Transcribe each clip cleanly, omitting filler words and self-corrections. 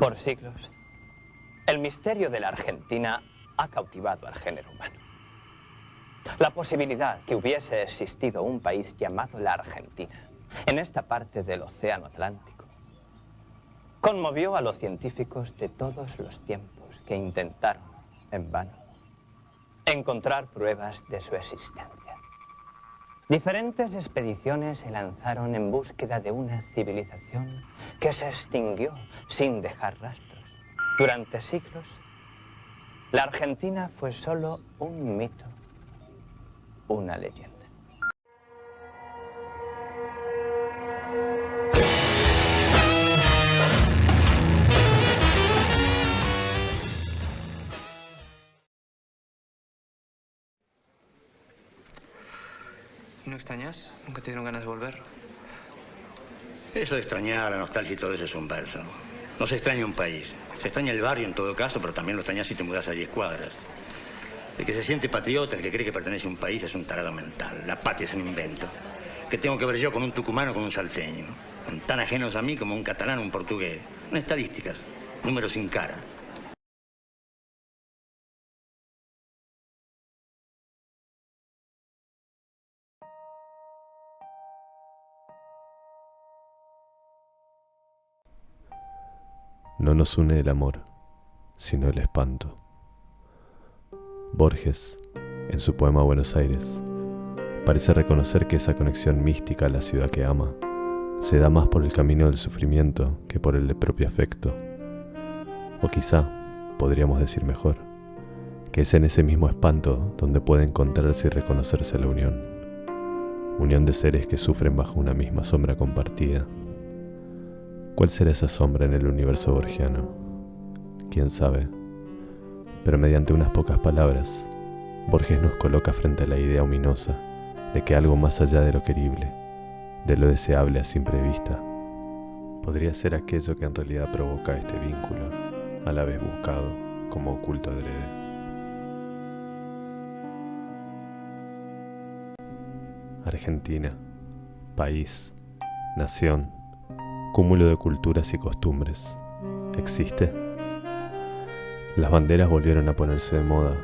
Por siglos, el misterio de la Argentina ha cautivado al género humano. La posibilidad que hubiese existido un país llamado la Argentina en esta parte del Océano Atlántico conmovió a los científicos de todos los tiempos que intentaron, en vano, encontrar pruebas de su existencia. Diferentes expediciones se lanzaron en búsqueda de una civilización que se extinguió sin dejar rastros. Durante siglos, la Argentina fue solo un mito, una leyenda. ¿No extrañas? ¿Nunca te dieron ganas de volver? Eso de extrañar, la nostalgia y todo eso es un verso. No se extraña un país. Se extraña el barrio en todo caso, pero también lo extrañas si te mudas a 10 cuadras. El que se siente patriota, el que cree que pertenece a un país, es un tarado mental. La patria es un invento. ¿Qué tengo que ver yo con un tucumano o con un salteño? Son tan ajenos a mí como un catalán o un portugués. Son estadísticas, números sin cara. No nos une el amor, sino el espanto. Borges, en su poema Buenos Aires, parece reconocer que esa conexión mística a la ciudad que ama se da más por el camino del sufrimiento que por el del propio afecto. O quizá, podríamos decir mejor, que es en ese mismo espanto donde puede encontrarse y reconocerse la unión de seres que sufren bajo una misma sombra compartida. ¿Cuál será esa sombra en el universo borgiano? ¿Quién sabe? Pero mediante unas pocas palabras, Borges nos coloca frente a la idea ominosa de que algo más allá de lo querible, de lo deseable a simple vista, podría ser aquello que en realidad provoca este vínculo, a la vez buscado como oculto adrede. Argentina, país, nación, cúmulo de culturas y costumbres. ¿Existe? Las banderas volvieron a ponerse de moda,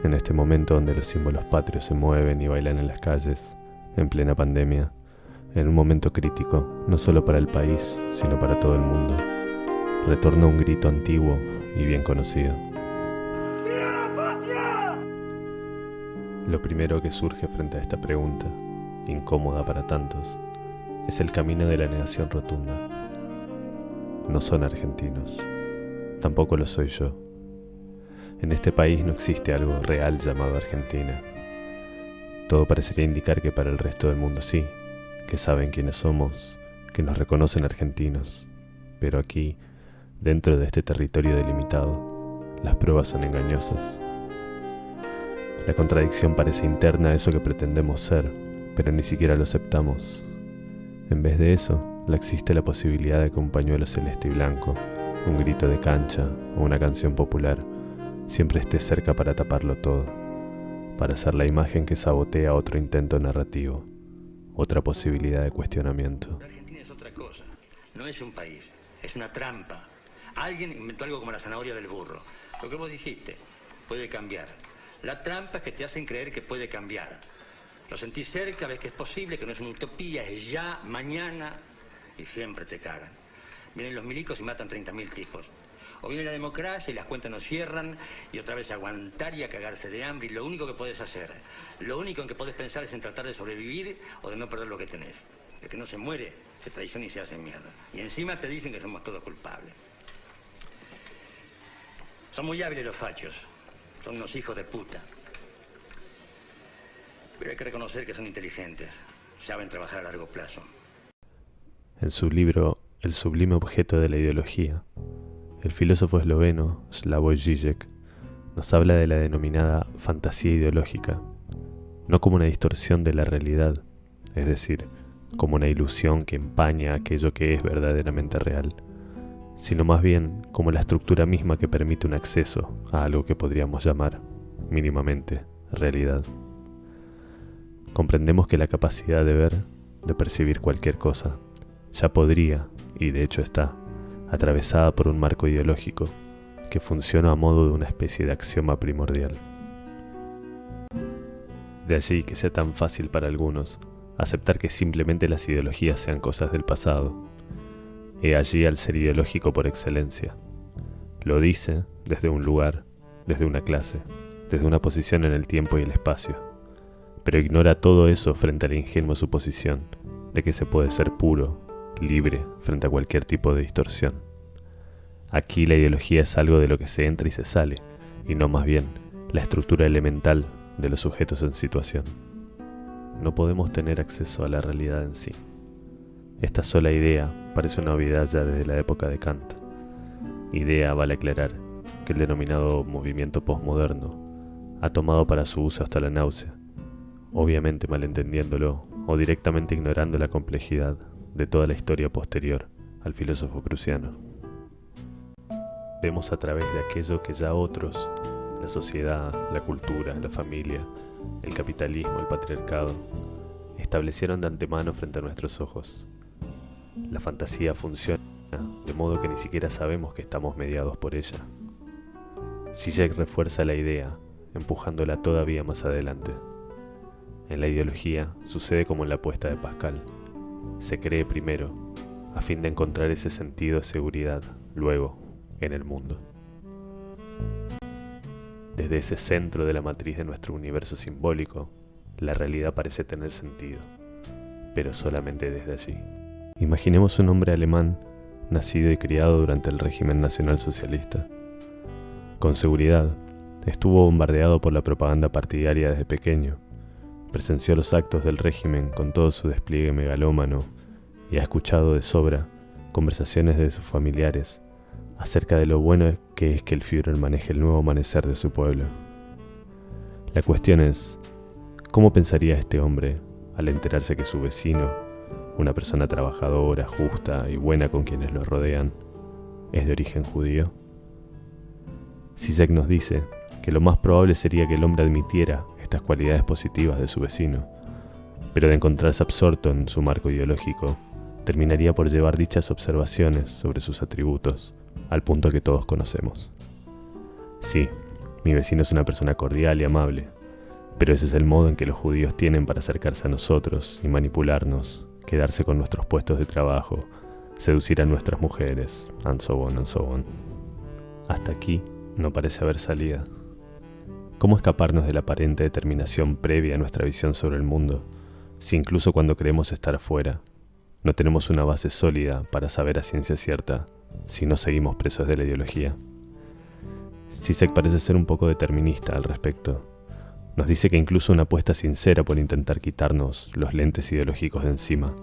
en este momento donde los símbolos patrios se mueven y bailan en las calles, en plena pandemia, en un momento crítico, no solo para el país, sino para todo el mundo. Retorna un grito antiguo y bien conocido. ¡Viva la patria! Lo primero que surge frente a esta pregunta, incómoda para tantos, es el camino de la negación rotunda. No son argentinos, tampoco lo soy yo. En este país no existe algo real llamado Argentina. Todo parecería indicar que para el resto del mundo sí, que saben quiénes somos, que nos reconocen argentinos. Pero aquí, dentro de este territorio delimitado, las pruebas son engañosas. La contradicción parece interna a eso que pretendemos ser, pero ni siquiera lo aceptamos. En vez de eso, existe la posibilidad de que un pañuelo celeste y blanco, un grito de cancha o una canción popular siempre esté cerca para taparlo todo, para ser la imagen que sabotea otro intento narrativo, otra posibilidad de cuestionamiento. Argentina es otra cosa, no es un país, es una trampa. Alguien inventó algo como la zanahoria del burro. Lo que vos dijiste puede cambiar. La trampa es que te hacen creer que puede cambiar. Lo sentís cerca, ves que es posible, que no es una utopía, es ya, mañana, y siempre te cagan. Vienen los milicos y matan 30.000 tipos. O viene la democracia y las cuentas no cierran, y otra vez aguantar y a cagarse de hambre, y lo único que podés hacer, lo único en que podés pensar es en tratar de sobrevivir o de no perder lo que tenés. El que no se muere, se traiciona y se hace mierda. Y encima te dicen que somos todos culpables. Son muy hábiles los fachos, son unos hijos de puta. Pero hay que reconocer que son inteligentes, saben trabajar a largo plazo. En su libro El sublime objeto de la ideología, el filósofo esloveno Slavoj Žižek nos habla de la denominada fantasía ideológica, no como una distorsión de la realidad, es decir, como una ilusión que empaña aquello que es verdaderamente real, sino más bien como la estructura misma que permite un acceso a algo que podríamos llamar, mínimamente, realidad. Comprendemos que la capacidad de ver, de percibir cualquier cosa, ya podría, y de hecho está, atravesada por un marco ideológico que funciona a modo de una especie de axioma primordial. De allí que sea tan fácil para algunos aceptar que simplemente las ideologías sean cosas del pasado. He allí al ser ideológico por excelencia. Lo dice desde un lugar, desde una clase, desde una posición en el tiempo y el espacio, pero ignora todo eso frente a la ingenua suposición de que se puede ser puro, libre frente a cualquier tipo de distorsión. Aquí la ideología es algo de lo que se entra y se sale, y no más bien la estructura elemental de los sujetos en situación. No podemos tener acceso a la realidad en sí. Esta sola idea parece una obviedad ya desde la época de Kant. Idea, vale aclarar, que el denominado movimiento posmoderno ha tomado para su uso hasta la náusea, obviamente malentendiéndolo o directamente ignorando la complejidad de toda la historia posterior al filósofo prusiano. Vemos a través de aquello que ya otros, la sociedad, la cultura, la familia, el capitalismo, el patriarcado, establecieron de antemano frente a nuestros ojos. La fantasía funciona de modo que ni siquiera sabemos que estamos mediados por ella. Zizek refuerza la idea, empujándola todavía más adelante. En la ideología sucede como en la apuesta de Pascal. Se cree primero, a fin de encontrar ese sentido de seguridad, luego, en el mundo. Desde ese centro de la matriz de nuestro universo simbólico, la realidad parece tener sentido, pero solamente desde allí. Imaginemos un hombre alemán, nacido y criado durante el régimen nacionalsocialista. Con seguridad, estuvo bombardeado por la propaganda partidaria desde pequeño, presenció los actos del régimen con todo su despliegue megalómano y ha escuchado de sobra conversaciones de sus familiares acerca de lo bueno que es que el Führer maneje el nuevo amanecer de su pueblo. La cuestión es, ¿cómo pensaría este hombre al enterarse que su vecino, una persona trabajadora, justa y buena con quienes lo rodean, es de origen judío? Zizek nos dice que lo más probable sería que el hombre admitiera estas cualidades positivas de su vecino, pero de encontrarse absorto en su marco ideológico, terminaría por llevar dichas observaciones sobre sus atributos al punto que todos conocemos. Sí, mi vecino es una persona cordial y amable, pero ese es el modo en que los judíos tienen para acercarse a nosotros y manipularnos, quedarse con nuestros puestos de trabajo, seducir a nuestras mujeres, and so on, and so on. Hasta aquí no parece haber salida. ¿Cómo escaparnos de la aparente determinación previa a nuestra visión sobre el mundo, si incluso cuando creemos estar afuera, no tenemos una base sólida para saber a ciencia cierta si no seguimos presos de la ideología? Zizek parece ser un poco determinista al respecto. Nos dice que incluso una apuesta sincera por intentar quitarnos los lentes ideológicos de encima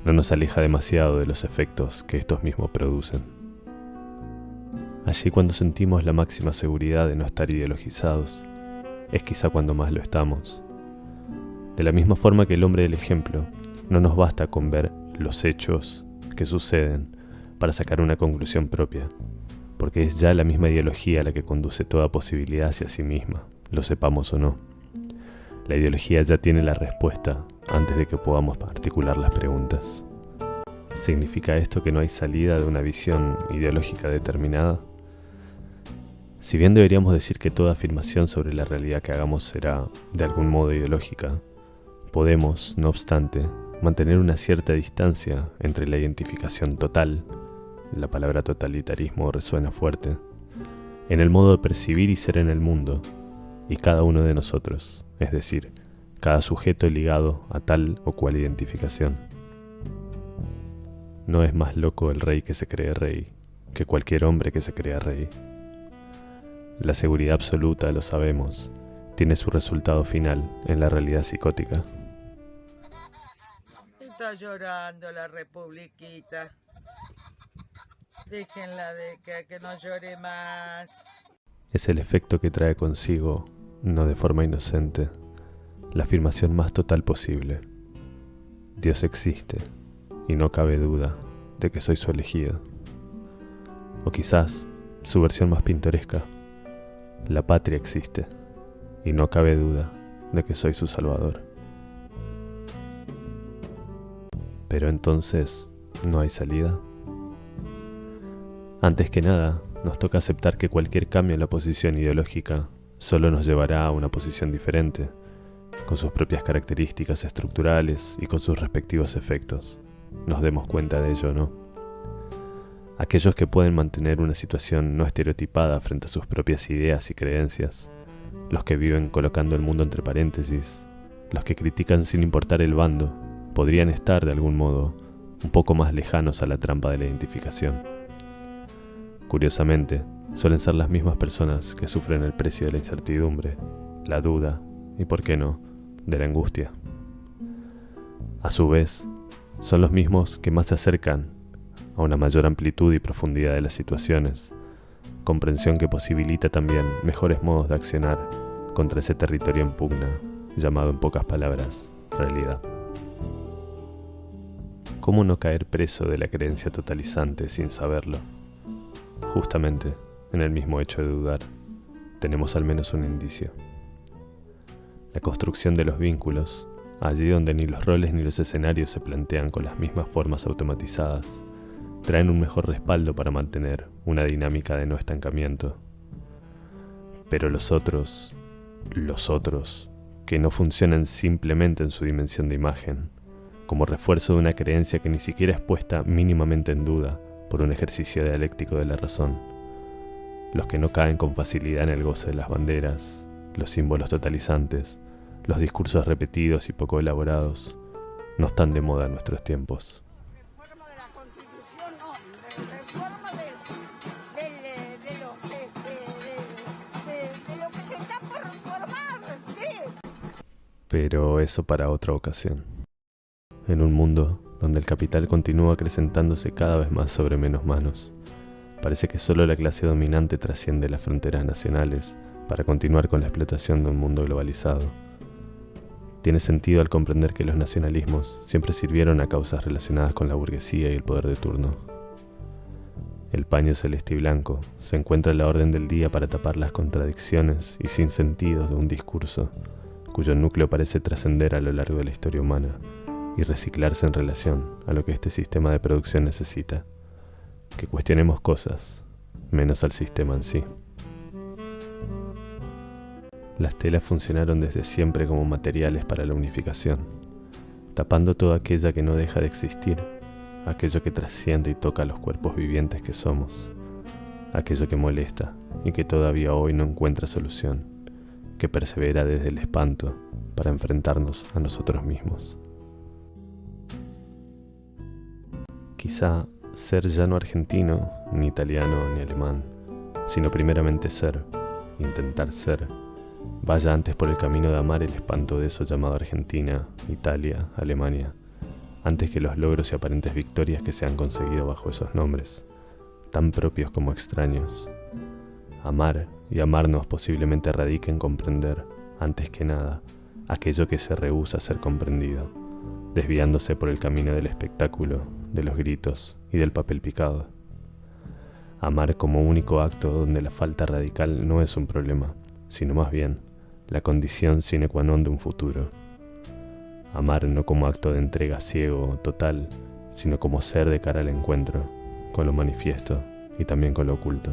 no nos aleja demasiado de los efectos que estos mismos producen. Allí cuando sentimos la máxima seguridad de no estar ideologizados, es quizá cuando más lo estamos. De la misma forma que el hombre del ejemplo, no nos basta con ver los hechos que suceden para sacar una conclusión propia, porque es ya la misma ideología la que conduce toda posibilidad hacia sí misma, lo sepamos o no. La ideología ya tiene la respuesta antes de que podamos articular las preguntas. ¿Significa esto que no hay salida de una visión ideológica determinada? Si bien deberíamos decir que toda afirmación sobre la realidad que hagamos será, de algún modo, ideológica, podemos, no obstante, mantener una cierta distancia entre la identificación total, la palabra totalitarismo resuena fuerte, en el modo de percibir y ser en el mundo, y cada uno de nosotros, es decir, cada sujeto ligado a tal o cual identificación. No es más loco el rey que se cree rey que cualquier hombre que se crea rey. La seguridad absoluta, lo sabemos, tiene su resultado final en la realidad psicótica. Está llorando la republiquita. Déjenla de que no llore más. Es el efecto que trae consigo, no de forma inocente, la afirmación más total posible. Dios existe, y no cabe duda de que soy su elegido. O quizás, su versión más pintoresca, la patria existe, y no cabe duda de que soy su salvador. Pero entonces, ¿no hay salida? Antes que nada, nos toca aceptar que cualquier cambio en la posición ideológica solo nos llevará a una posición diferente, con sus propias características estructurales y con sus respectivos efectos. Nos demos cuenta de ello, ¿no? Aquellos que pueden mantener una situación no estereotipada frente a sus propias ideas y creencias, los que viven colocando el mundo entre paréntesis, los que critican sin importar el bando, podrían estar, de algún modo, un poco más lejanos a la trampa de la identificación. Curiosamente, suelen ser las mismas personas que sufren el precio de la incertidumbre, la duda y, por qué no, de la angustia. A su vez, son los mismos que más se acercan a una mayor amplitud y profundidad de las situaciones, comprensión que posibilita también mejores modos de accionar contra ese territorio en pugna, llamado en pocas palabras, realidad. ¿Cómo no caer preso de la creencia totalizante sin saberlo? Justamente, en el mismo hecho de dudar, tenemos al menos un indicio. La construcción de los vínculos, allí donde ni los roles ni los escenarios se plantean con las mismas formas automatizadas, traen un mejor respaldo para mantener una dinámica de no estancamiento. Pero los otros, que no funcionan simplemente en su dimensión de imagen, como refuerzo de una creencia que ni siquiera es puesta mínimamente en duda por un ejercicio dialéctico de la razón, los que no caen con facilidad en el goce de las banderas, los símbolos totalizantes, los discursos repetidos y poco elaborados, no están de moda en nuestros tiempos. Reforma de la Constitución, no, reforma de lo que se está por reformar. Pero eso para otra ocasión. En un mundo donde el capital continúa acrecentándose cada vez más sobre menos manos, parece que solo la clase dominante trasciende las fronteras nacionales para continuar con la explotación de un mundo globalizado. Tiene sentido al comprender que los nacionalismos siempre sirvieron a causas relacionadas con la burguesía y el poder de turno. El paño celeste y blanco se encuentra a la orden del día para tapar las contradicciones y sinsentidos de un discurso cuyo núcleo parece trascender a lo largo de la historia humana y reciclarse en relación a lo que este sistema de producción necesita, que cuestionemos cosas, menos al sistema en sí. Las telas funcionaron desde siempre como materiales para la unificación, tapando toda aquella que no deja de existir, aquello que trasciende y toca a los cuerpos vivientes que somos, aquello que molesta y que todavía hoy no encuentra solución, que persevera desde el espanto para enfrentarnos a nosotros mismos. Quizá ser ya no argentino, ni italiano, ni alemán, sino primeramente ser, intentar ser, vaya antes por el camino de amar el espanto de eso llamado Argentina, Italia, Alemania, antes que los logros y aparentes victorias que se han conseguido bajo esos nombres, tan propios como extraños. Amar y amarnos posiblemente radica en comprender, antes que nada, aquello que se rehúsa a ser comprendido, desviándose por el camino del espectáculo, de los gritos y del papel picado. Amar como único acto donde la falta radical no es un problema, sino más bien la condición sine qua non de un futuro. Amar no como acto de entrega ciego, total, sino como ser de cara al encuentro, con lo manifiesto y también con lo oculto.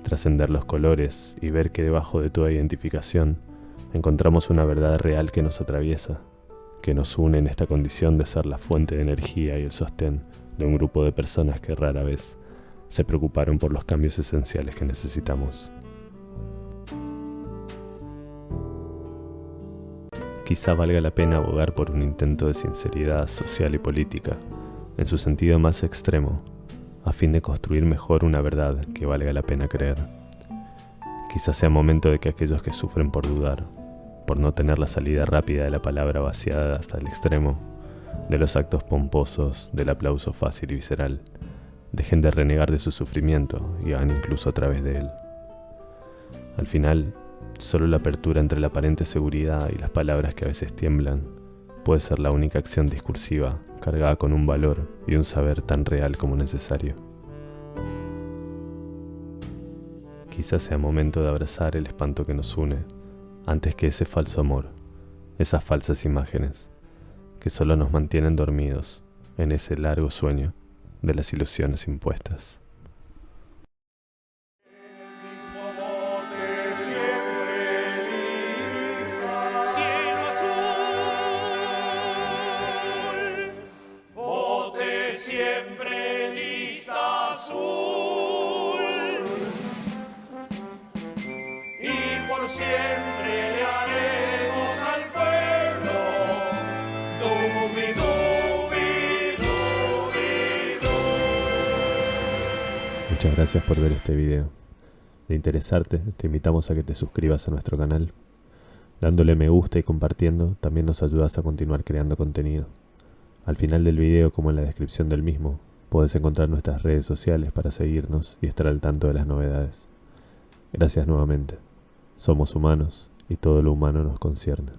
Trascender los colores y ver que debajo de toda identificación encontramos una verdad real que nos atraviesa, que nos une en esta condición de ser la fuente de energía y el sostén de un grupo de personas que rara vez se preocuparon por los cambios esenciales que necesitamos. Quizá valga la pena abogar por un intento de sinceridad social y política, en su sentido más extremo, a fin de construir mejor una verdad que valga la pena creer. Quizá sea momento de que aquellos que sufren por dudar, por no tener la salida rápida de la palabra vaciada hasta el extremo, de los actos pomposos, del aplauso fácil y visceral, dejen de renegar de su sufrimiento y hagan incluso a través de él. Al final, solo la apertura entre la aparente seguridad y las palabras que a veces tiemblan puede ser la única acción discursiva cargada con un valor y un saber tan real como necesario. Quizás sea momento de abrazar el espanto que nos une, antes que ese falso amor, esas falsas imágenes, que solo nos mantienen dormidos en ese largo sueño de las ilusiones impuestas. Muchas gracias por ver este video. De interesarte, te invitamos a que te suscribas a nuestro canal. Dándole me gusta y compartiendo, también nos ayudas a continuar creando contenido. Al final del video, como en la descripción del mismo, podés encontrar nuestras redes sociales para seguirnos y estar al tanto de las novedades. Gracias nuevamente. Somos humanos y todo lo humano nos concierne.